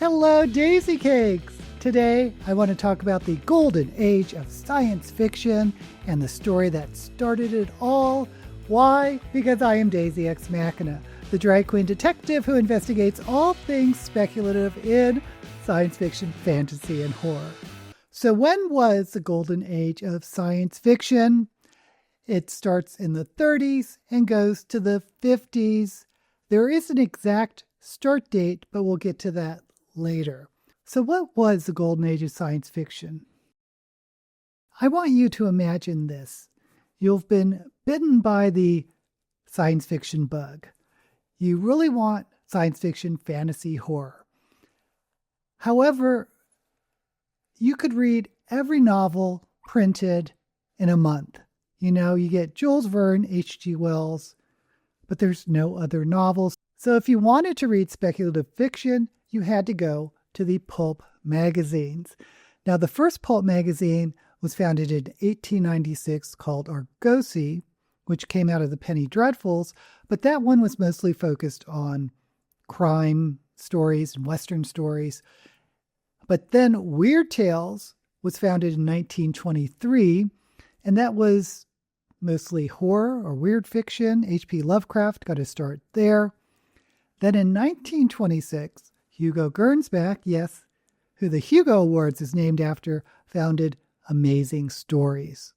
Hello, Daisy Cakes! Today, I want to talk about the golden age of science fiction and the story that started it all. Why? Because I am Daisy Ex Machina, the drag queen detective who investigates all things speculative in science fiction, fantasy, and horror. So when was the golden age of science fiction? It starts in the 30s and goes to the 50s. There is an exact start date, but we'll get to that later. So what was the golden age of science fiction? I want you to imagine this. You've been bitten by the science fiction bug. You really want science fiction, fantasy, horror. However, you could read every novel printed in a month. You know, you get Jules Verne, H.G. Wells, but there's no other novels. So if you wanted to read speculative fiction, you had to go to the Pulp Magazines. Now, the first Pulp magazine was founded in 1896 called Argosy, which came out of the Penny Dreadfuls, but that one was mostly focused on crime stories and Western stories. But then Weird Tales was founded in 1923, and that was mostly horror or weird fiction. H.P. Lovecraft got a start there. Then in 1926, Hugo Gernsback, yes, who the Hugo Awards is named after, founded Amazing Stories.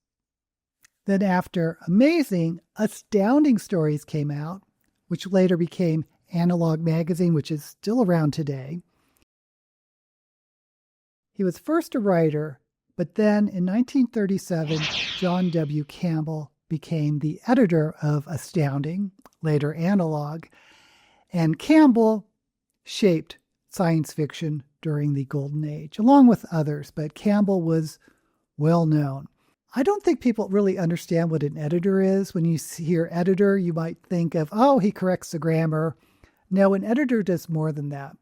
Then after Amazing, Astounding Stories came out, which later became Analog Magazine, which is still around today. He was first a writer, but then in 1937, John W. Campbell became the editor of Astounding, later Analog, and Campbell shaped science fiction during the Golden Age, along with others, but Campbell was well known. I don't think people really understand what an editor is. When you hear editor, you might think of, oh, he corrects the grammar. No, an editor does more than that.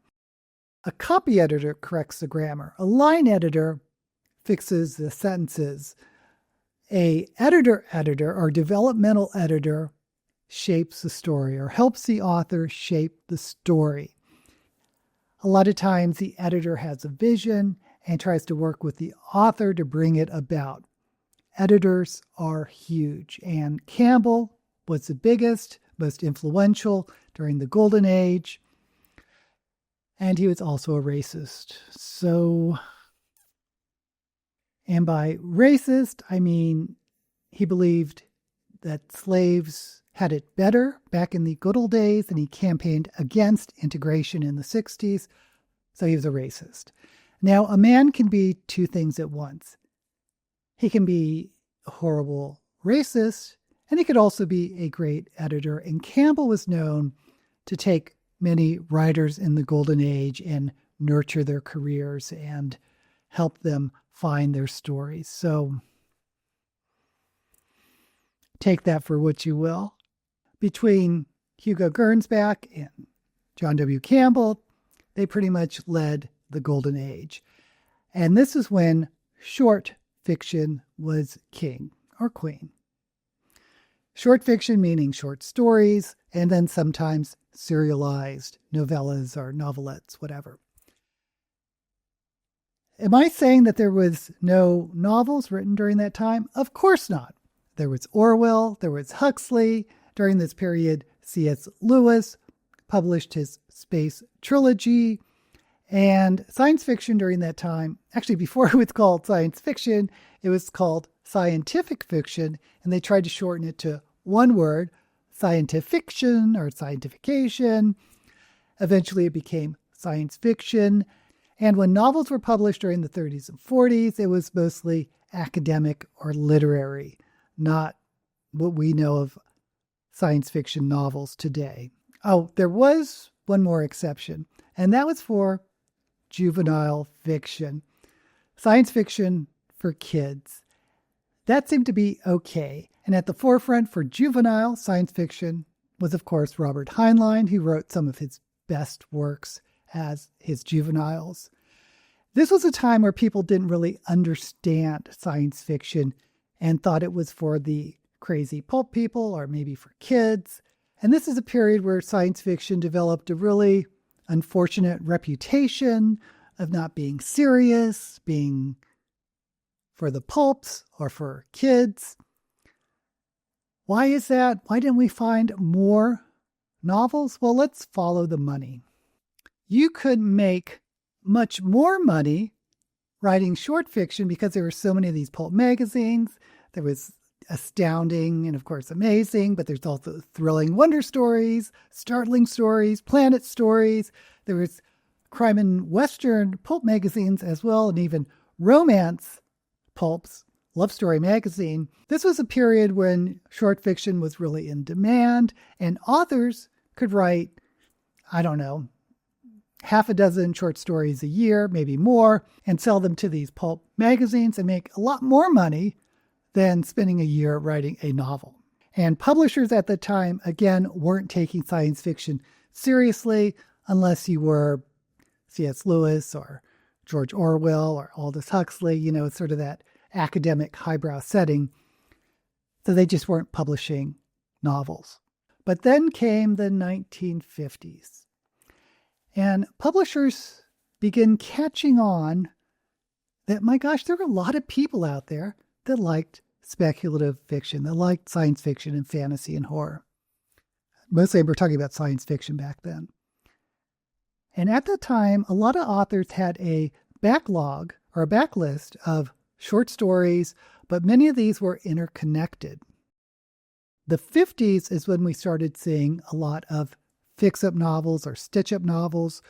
A copy editor corrects the grammar. A line editor fixes the sentences. A editor or developmental editor shapes the story or helps the author shape the story. A lot of times the editor has a vision and tries to work with the author to bring it about. Editors are huge, and Campbell was the biggest, most influential during the Golden Age, and he was also a racist. And by racist, I mean he believed that slaves had it better back in the good old days, and he campaigned against integration in the 60s, so he was a racist. Now, a man can be two things at once. He can be a horrible racist, and he could also be a great editor, and Campbell was known to take many writers in the Golden Age and nurture their careers and help them find their stories. So take that for what you will. Between Hugo Gernsback and John W. Campbell, they pretty much led the Golden Age. And this is when short fiction was king or queen. Short fiction meaning short stories, and then sometimes serialized novellas or novelettes, whatever. Am I saying that there was no novels written during that time? Of course not. There was Orwell, there was Huxley. During this period, C.S. Lewis published his space trilogy, and science fiction during that time, actually before it was called science fiction, it was called scientific fiction, and they tried to shorten it to one word, scientifiction or scientification. Eventually it became science fiction, and when novels were published during the 30s and 40s, it was mostly academic or literary, not what we know of science fiction novels today. Oh, there was one more exception, and that was for juvenile fiction. Science fiction for kids. That seemed to be okay. And at the forefront for juvenile science fiction was, of course, Robert Heinlein, who wrote some of his best works as his juveniles. This was a time where people didn't really understand science fiction and thought it was for the crazy pulp people or maybe for kids. And this is a period where science fiction developed a really unfortunate reputation of not being serious, being for the pulps or for kids. Why is that? Why didn't we find more novels? Well, let's follow the money. You could make much more money writing short fiction because there were so many of these pulp magazines. There was astounding and, of course, amazing, but there's also thrilling wonder stories, startling stories, planet stories. There was crime and western pulp magazines as well, and even romance pulps, Love Story magazine. This was a period when short fiction was really in demand, and authors could write, I don't know, half a dozen short stories a year, maybe more, and sell them to these pulp magazines and make a lot more money than spending a year writing a novel. And publishers at the time, again, weren't taking science fiction seriously unless you were C.S. Lewis or George Orwell or Aldous Huxley, it's sort of that academic highbrow setting. So they just weren't publishing novels. But then came the 1950s. And publishers began catching on that, my gosh, there were a lot of people out there that liked speculative fiction, that liked science fiction and fantasy and horror. Mostly we're talking about science fiction back then. And at the time, a lot of authors had a backlog or a backlist of short stories, but many of these were interconnected. The 50s is when we started seeing a lot of fix-up novels or stitch-up novels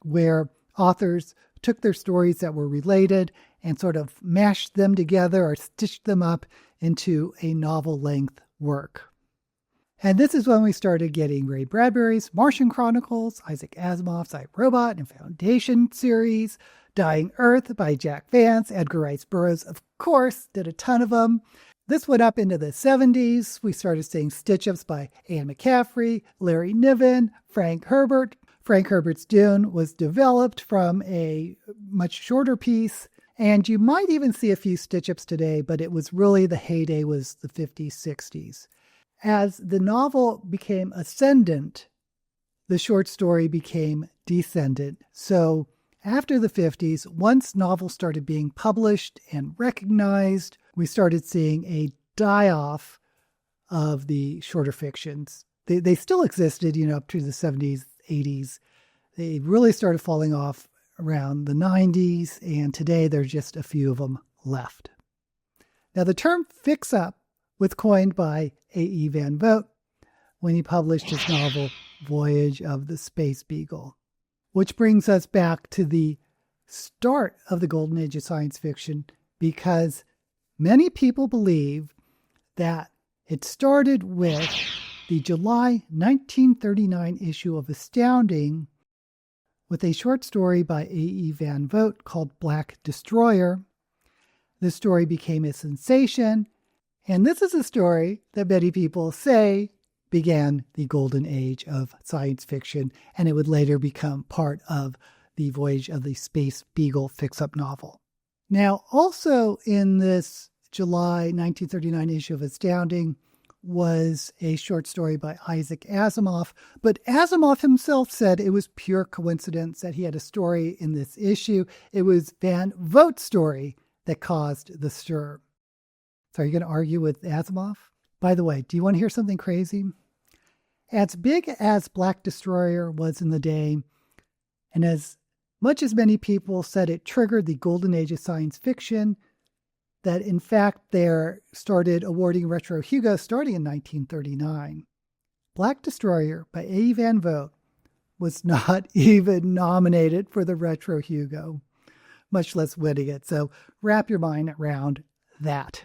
where authors took their stories that were related and sort of mashed them together or stitched them up into a novel-length work. And this is when we started getting Ray Bradbury's Martian Chronicles, Isaac Asimov's I, Robot and Foundation series, Dying Earth by Jack Vance. Edgar Rice Burroughs, of course, did a ton of them. This went up into the 70s. We started seeing stitch-ups by Anne McCaffrey, Larry Niven, Frank Herbert. Frank Herbert's Dune was developed from a much shorter piece, and you might even see a few stitch-ups today, but it was really the heyday was the 50s, 60s. As the novel became ascendant, the short story became descendant. So after the 50s, once novels started being published and recognized, we started seeing a die-off of the shorter fictions. They still existed, up to the 70s, 80s. They really started falling off around the 90s, and today there's just a few of them left. Now, the term fix-up was coined by A.E. Van Vogt when he published his novel, Voyage of the Space Beagle, which brings us back to the start of the golden age of science fiction, because many people believe that it started with the July 1939 issue of Astounding with a short story by A.E. Van Vogt called Black Destroyer. The story became a sensation, and this is a story that many people say began the golden age of science fiction, and it would later become part of the Voyage of the Space Beagle fix-up novel. Now, also in this July 1939 issue of Astounding was a short story by Isaac Asimov, but Asimov himself said it was pure coincidence that he had a story in this issue. It was Van Vogt's story that caused the stir. So are you going to argue with Asimov? By the way, do you want to hear something crazy? As big as Black Destroyer was in the day, and as much as many people said it triggered the golden age of science fiction, that in fact they started awarding Retro Hugo starting in 1939. Black Destroyer by A. Van Vogt was not even nominated for the Retro Hugo, much less winning it. So wrap your mind around that.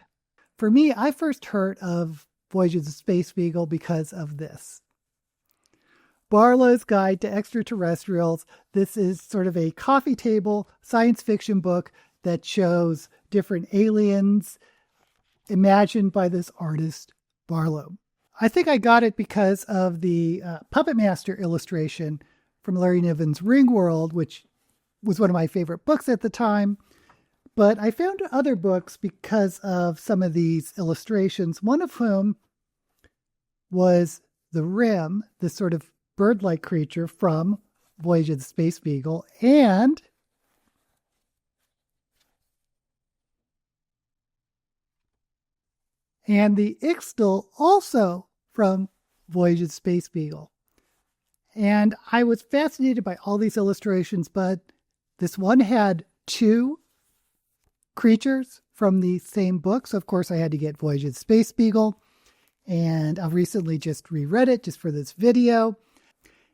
For me, I first heard of Voyage of the Space Beagle because of this. Barlow's Guide to Extraterrestrials. This is sort of a coffee table science fiction book that shows different aliens imagined by this artist, Barlow. I think I got it because of the Puppet Master illustration from Larry Niven's Ringworld, which was one of my favorite books at the time. But I found other books because of some of these illustrations, one of whom was the Rim, this sort of bird-like creature from Voyage of the Space Beagle, and the Ixtal also from Voyage of the Space Beagle. And I was fascinated by all these illustrations, but this one had two creatures from the same book. So, of course, I had to get Voyage of the Space Beagle. And I've recently just reread it just for this video.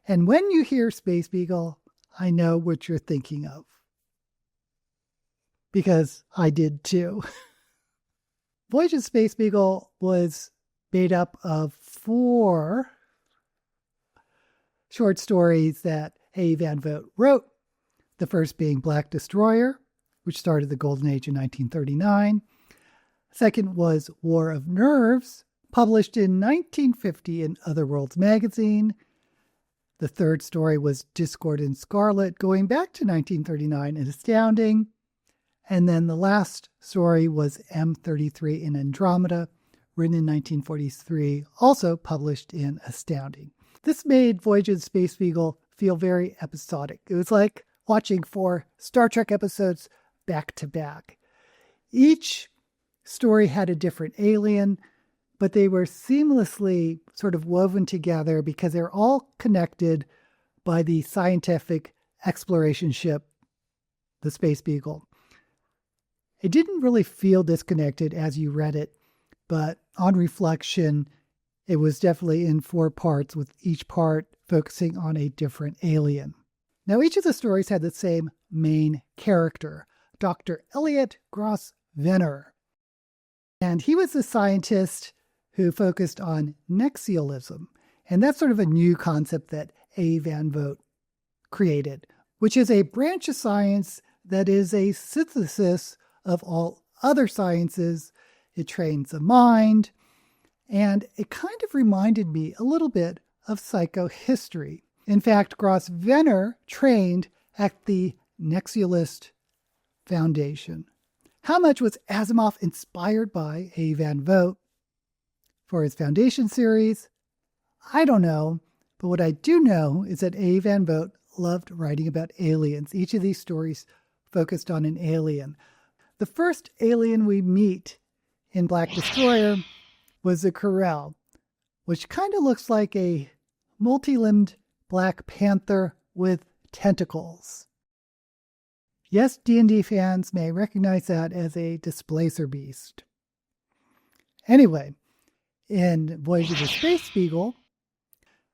And when you hear Space Beagle, I know what you're thinking of. Because I did too. Voyage of the Space Beagle was made up of 4 short stories that A. Van Vogt wrote. The first being Black Destroyer, which started the Golden Age in 1939. Second was War of Nerves, published in 1950 in Other Worlds magazine. The third story was Discord in Scarlet, going back to 1939 and Astounding. And then the last story was M33 in Andromeda, written in 1943, also published in Astounding. This made Voyage of the Space Beagle feel very episodic. It was like watching 4 Star Trek episodes back to back. Each story had a different alien, but they were seamlessly sort of woven together because they're all connected by the scientific exploration ship, the Space Beagle. It didn't really feel disconnected as you read it, but on reflection, it was definitely in 4 parts, with each part focusing on a different alien. Now, each of the stories had the same main character, Dr. Elliot Gross-Venner. And he was a scientist who focused on nexialism. And that's sort of a new concept that A. Van Vogt created, which is a branch of science that is a synthesis of all other sciences. It trains the mind, and it kind of reminded me a little bit of psychohistory. In fact, Gross-Venner trained at the Nexialist Foundation. How much was Asimov inspired by A. Van Vogt for his Foundation series? I don't know, but what I do know is that A. Van Vogt loved writing about aliens. Each of these stories focused on an alien. The first alien we meet in Black Destroyer was the Corel, which kind of looks like a multi-limbed Black Panther with tentacles. Yes, D&D fans may recognize that as a displacer beast. Anyway, in Voyage of the Space Beagle,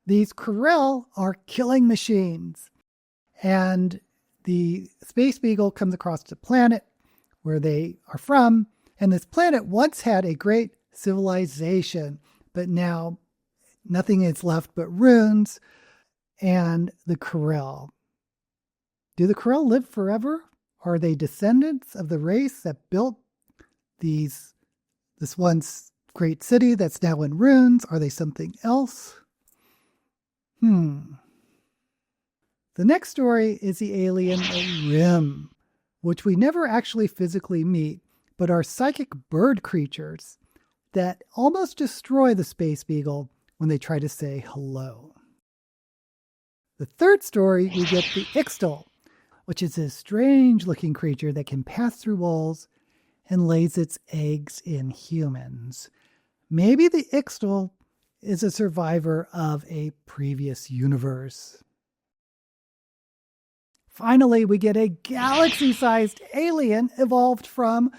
these Corel are killing machines. And the Space Beagle comes across the planet where they are from. And this planet once had a great civilization, but now nothing is left but ruins and the Corel. Do the Corel live forever? Are they descendants of the race that built this once great city that's now in ruins? Are they something else? The next story is the alien Rim, which we never actually physically meet, but are psychic bird creatures that almost destroy the Space Beagle when they try to say hello. The third story, we get the Ixtal, which is a strange-looking creature that can pass through walls and lays its eggs in humans. Maybe the Ixtal is a survivor of a previous universe. Finally, we get a galaxy-sized alien evolved from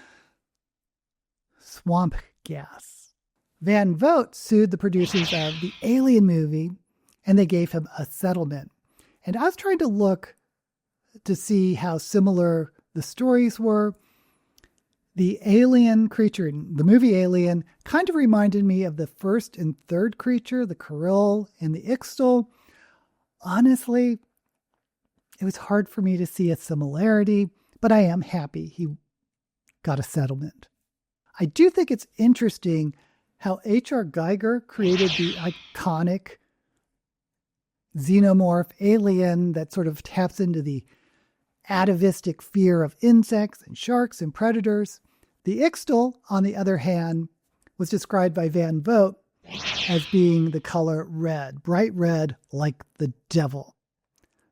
swamp gas. Van Vogt sued the producers of the Alien movie, and they gave him a settlement. And I was trying to look to see how similar the stories were. The alien creature in the movie Alien kind of reminded me of the first and third creature, the Corel and the Ixtal. Honestly, it was hard for me to see a similarity, but I am happy he got a settlement. I do think it's interesting how H.R. Geiger created the iconic xenomorph alien that sort of taps into the atavistic fear of insects and sharks and predators. The Ixtal, on the other hand, was described by Van Vogt as being the color red, bright red like the devil.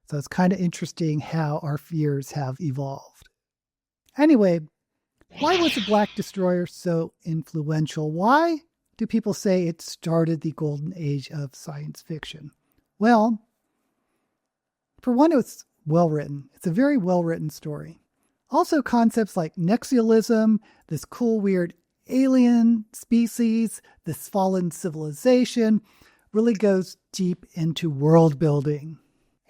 So it's kind of interesting how our fears have evolved. Anyway, why was the Black Destroyer so influential? Why do people say it started the golden age of science fiction? Well, for one, it's well written. It's a very well written story. Also, concepts like nexialism, this cool, weird alien species, this fallen civilization, really goes deep into world building.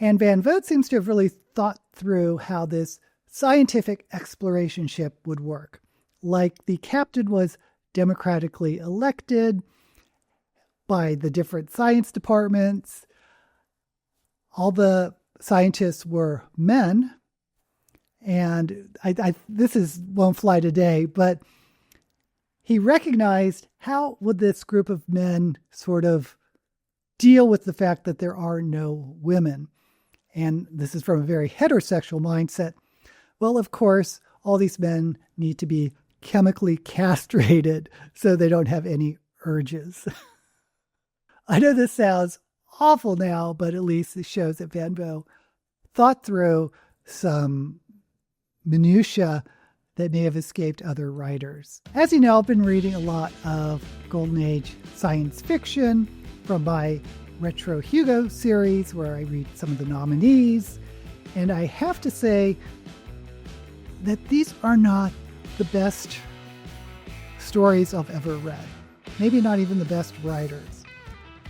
And Van Vogt seems to have really thought through how this scientific exploration ship would work. Like the captain was democratically elected by the different science departments. All the scientists were men. And this won't fly today, but he recognized how would this group of men sort of deal with the fact that there are no women. And this is from a very heterosexual mindset. Well, of course, all these men need to be chemically castrated so they don't have any urges. I know this sounds awful now, but at least it shows that Van Vogt thought through some minutiae that may have escaped other writers. As you know, I've been reading a lot of Golden Age science fiction from my Retro Hugo series, where I read some of the nominees. And I have to say that these are not the best stories I've ever read. Maybe not even the best writers.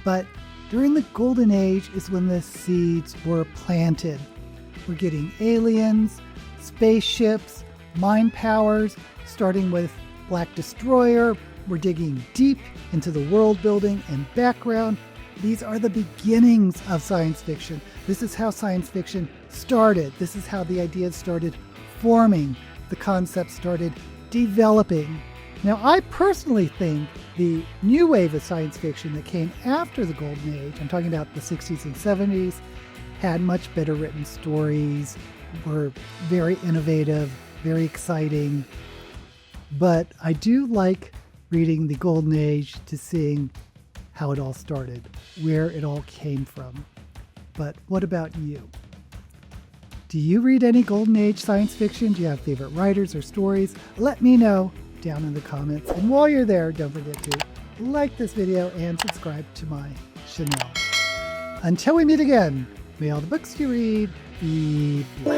But during the Golden Age is when the seeds were planted. We're getting aliens, spaceships, mind powers, starting with Black Destroyer. We're digging deep into the world building and background. These are the beginnings of science fiction. This is how science fiction started. This is how the ideas started forming. The concepts started developing. Now, I personally think the new wave of science fiction that came after the Golden Age, I'm talking about the 60s and 70s, had much better written stories, were very innovative, very exciting. But I do like reading the Golden Age to seeing how it all started, where it all came from. But what about you? Do you read any Golden Age science fiction? Do you have favorite writers or stories? Let me know down in the comments. And while you're there, don't forget to like this video and subscribe to my channel. Until we meet again, may all the books you read be blessed.